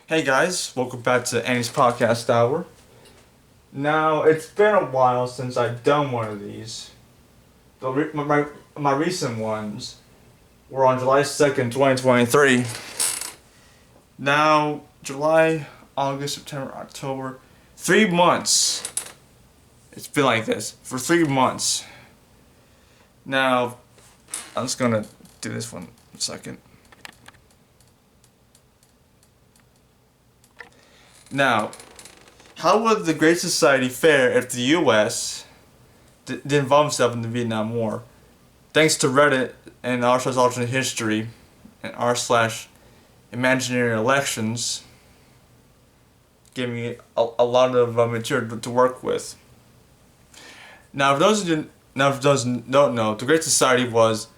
Hey guys, welcome back to Annie's Podcast Hour. Now, it's been a while since I've done one of these. My recent ones were on July 2nd, 2023. Now, July, August, September, October, 3 months. It's been like this for 3 months. Now, I'm just gonna do this one in a second. Now, how would the Great Society fare if the U.S. didn't involve itself in the Vietnam War? Thanks to Reddit and r/alternate history and r/imaginary elections, gave me a lot of material to work with. Now, for those who don't know, the Great Society was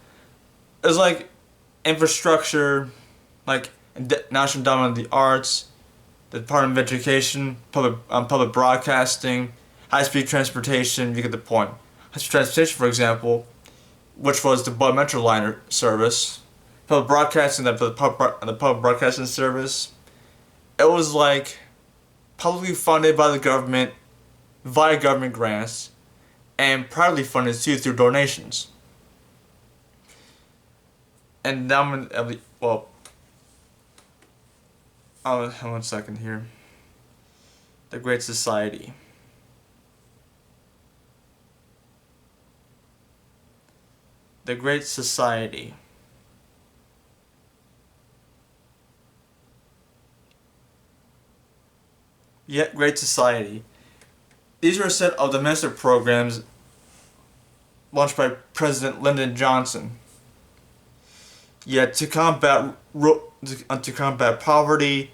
like infrastructure, like National Endowment of the Arts, the Department of Education, public broadcasting, high-speed transportation. You get the point. High-speed transportation, for example, which was the Bud Metro liner service, public broadcasting, the public broadcasting service. It was like publicly funded by the government via government grants, and privately funded too through donations. And now, well, one second here. The Great Society. The Great Society. Yet, Great Society. These were a set of domestic programs launched by President Lyndon Johnson. Yet, to combat poverty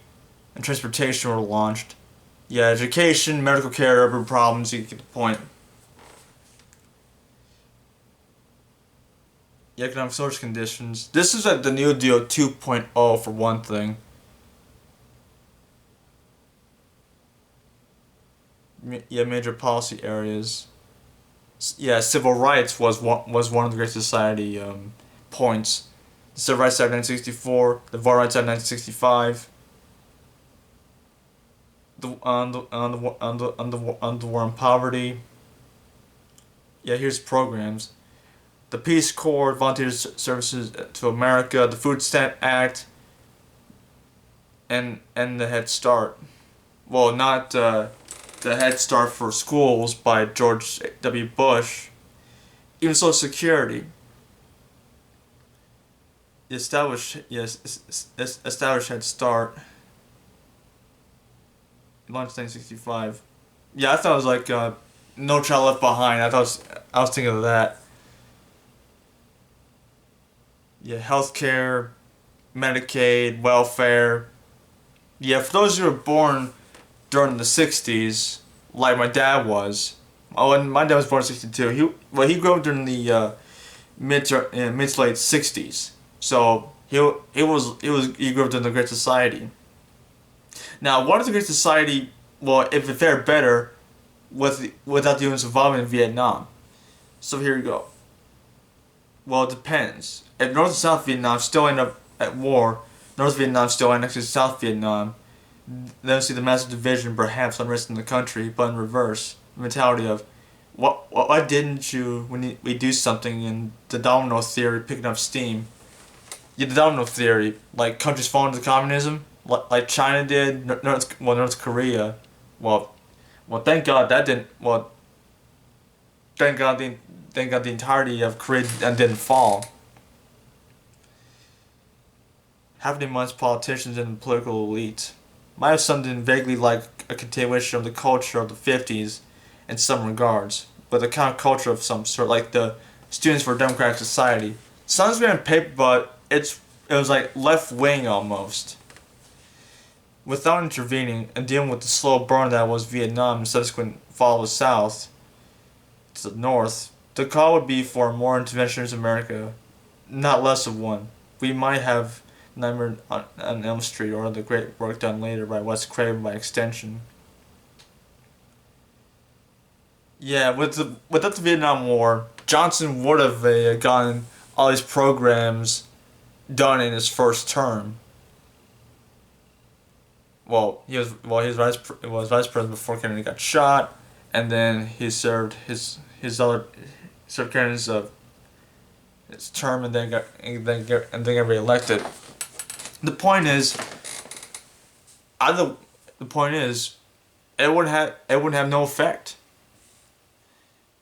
and transportation were launched. Yeah, education, medical care, urban problems, you get the point. The economic social conditions. This is like the New Deal 2.0 for one thing. Yeah, major policy areas. Yeah, civil rights was one of the Great Society points. The Civil Rights Act of 1964, the Voting Rights Act of 1965, the war on poverty. Yeah, here's programs. The Peace Corps, Volunteer Services to America, the Food Stamp Act, and the Head Start. Well, not the Head Start for schools by George W. Bush. Even Social Security. Established Head Start. Launched 1965. Yeah, I thought it was like No Child Left Behind. I was thinking of that. Yeah, healthcare, Medicaid, welfare. Yeah, for those who were born during the 60s, like my dad was. Oh, and my dad was born in 62. He grew up during the mid to late 60s. So he grew up during the Great Society. Now, what if the Great Society, well, if it fared better without the U.S. involvement in Vietnam? So here we go. Well, it depends. If North and South Vietnam still end up at war, North Vietnam still annexes South Vietnam, then we see the massive division, perhaps unrest in the country, but in reverse. The mentality of, why didn't you, when we do something, in the domino theory picking up steam? Yeah, the domino theory, like countries fall into communism, like China did, North Korea. Well, thank God that didn't. Well, thank God the entirety of Korea didn't fall. Happening amongst politicians and the political elite might have something vaguely like a continuation of the culture of the 50s in some regards, but the kind of culture of some sort, like the Students for a Democratic Society. Sounds great on paper, but it was like left wing almost. Without intervening and dealing with the slow burn that was Vietnam and subsequent fall of the South to the North, the call would be for more interventionist America, not less of one. We might have Nightmare on Elm Street or the great work done later by Wes Craven by extension. Yeah, without the Vietnam War, Johnson would have gotten all these programs done in his first term. He was vice president before Kennedy got shot, and then he served Kennedy's his term, and then got reelected. The point is, either the point is, it would have no effect.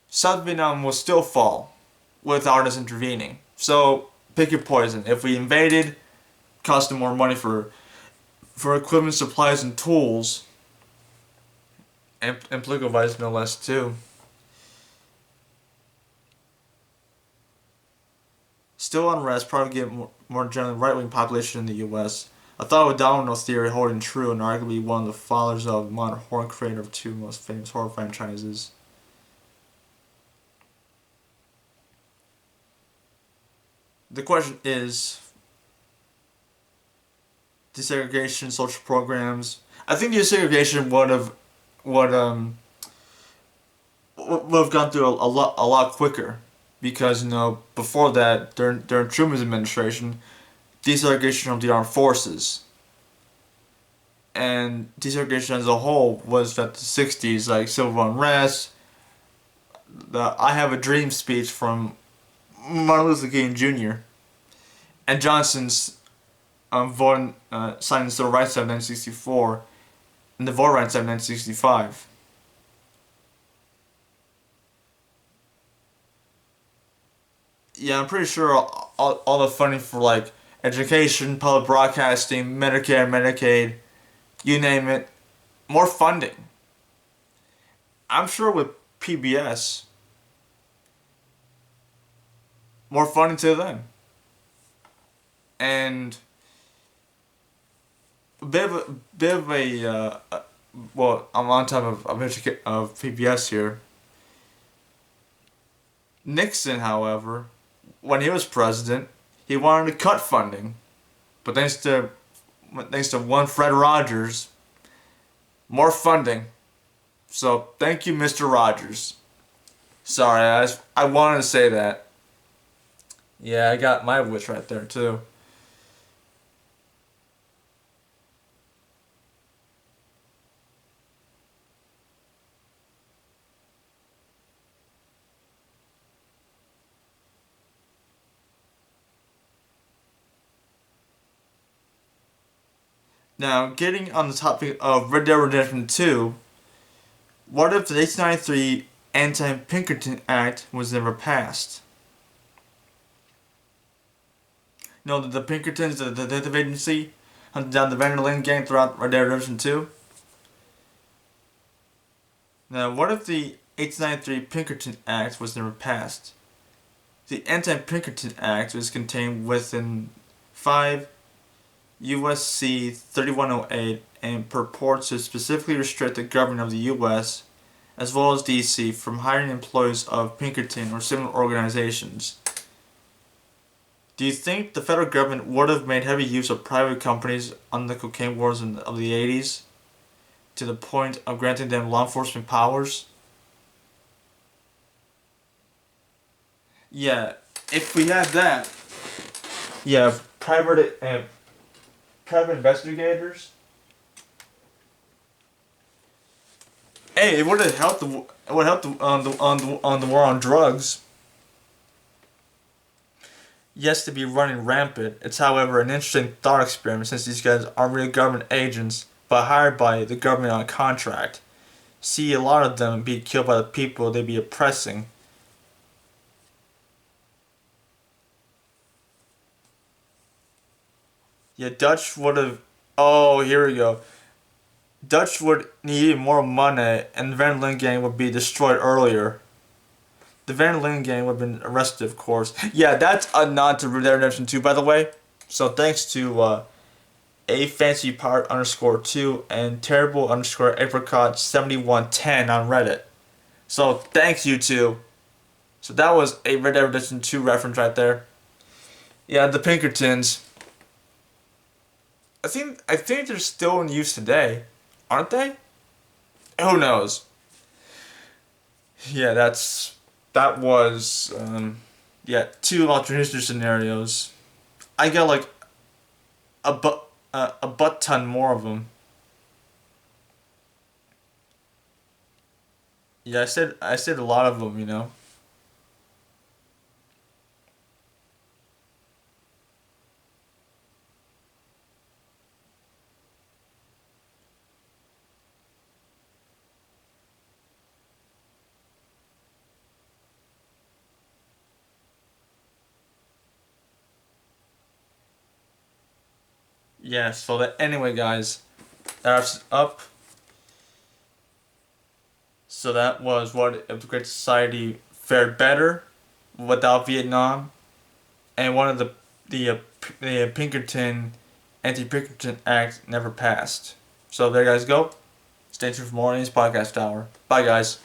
South Vietnam will still fall without us intervening. So pick your poison. If we invaded, costing more money for equipment, supplies, and tools, and political advice no less too. Still unrest, probably more generally right-wing population in the U.S. I thought with domino theory holding true and arguably one of the fathers of modern horror, creator of two most famous horror franchises. The question is desegregation, social programs. I think desegregation would have gone through a lot quicker, because before that, during Truman's administration, desegregation of the armed forces and desegregation as a whole was that the 60s, like civil unrest, the "I Have a Dream" speech from Martin Luther King Jr. and Johnson's signing the Civil Rights Act of 1964 and the Voting Rights Act of 1965. Yeah, I'm pretty sure all the funding for like education, public broadcasting, Medicare, Medicaid, you name it, more funding. I'm sure with PBS, more funding to them. And a well, I'm on top of PBS here. Nixon, however, when he was president, he wanted to cut funding, but thanks to one Fred Rogers, more funding. So thank you, Mr. Rogers. Sorry, I wanted to say that. Yeah, I got my wish right there too. Now, getting on the topic of Red Dead Redemption 2, what if the 1893 Anti-Pinkerton Act was never passed? The Pinkertons, the detective agency, hunted down the Vanderlyn gang throughout Red Dead Redemption 2. Now, what if the 1893 Pinkerton Act was never passed? The Anti-Pinkerton Act was contained within 5 USC 3108 and purports to specifically restrict the government of the U.S. as well as D.C. from hiring employees of Pinkerton or similar organizations. Do you think the federal government would have made heavy use of private companies on the cocaine wars of the 80s to the point of granting them law enforcement powers? Yeah, if we had that, yeah, private investigators. Hey, it would have helped. It would help on the war on drugs. Yes, to be running rampant. It's, however, an interesting thought experiment since these guys aren't really government agents, but hired by the government on contract. See, a lot of them be killed by the people they be oppressing. Yeah, Dutch would have. Oh, here we go. Dutch would need more money, and the Van Lin gang would be destroyed earlier. The Van Lin gang would have been arrested, of course. Yeah, that's a nod to Red Dead Redemption 2, by the way. So thanks to a fancy part underscore 2 and terrible underscore apricot 7110 on Reddit. So thanks, you two. So that was a Red Dead Redemption 2 reference right there. Yeah, the Pinkertons. I think they're still in use today, aren't they? Who knows? Yeah, that was yeah, two alternative scenarios. I got like a butt ton more of them. Yeah, I said a lot of them, you know. Yeah, so that anyway, guys, that's up. So that was what if the Great Society fared better without Vietnam, and one of the Pinkerton Anti-Pinkerton Act never passed. So there, you guys, go. Stay tuned for more in this podcast hour. Bye, guys.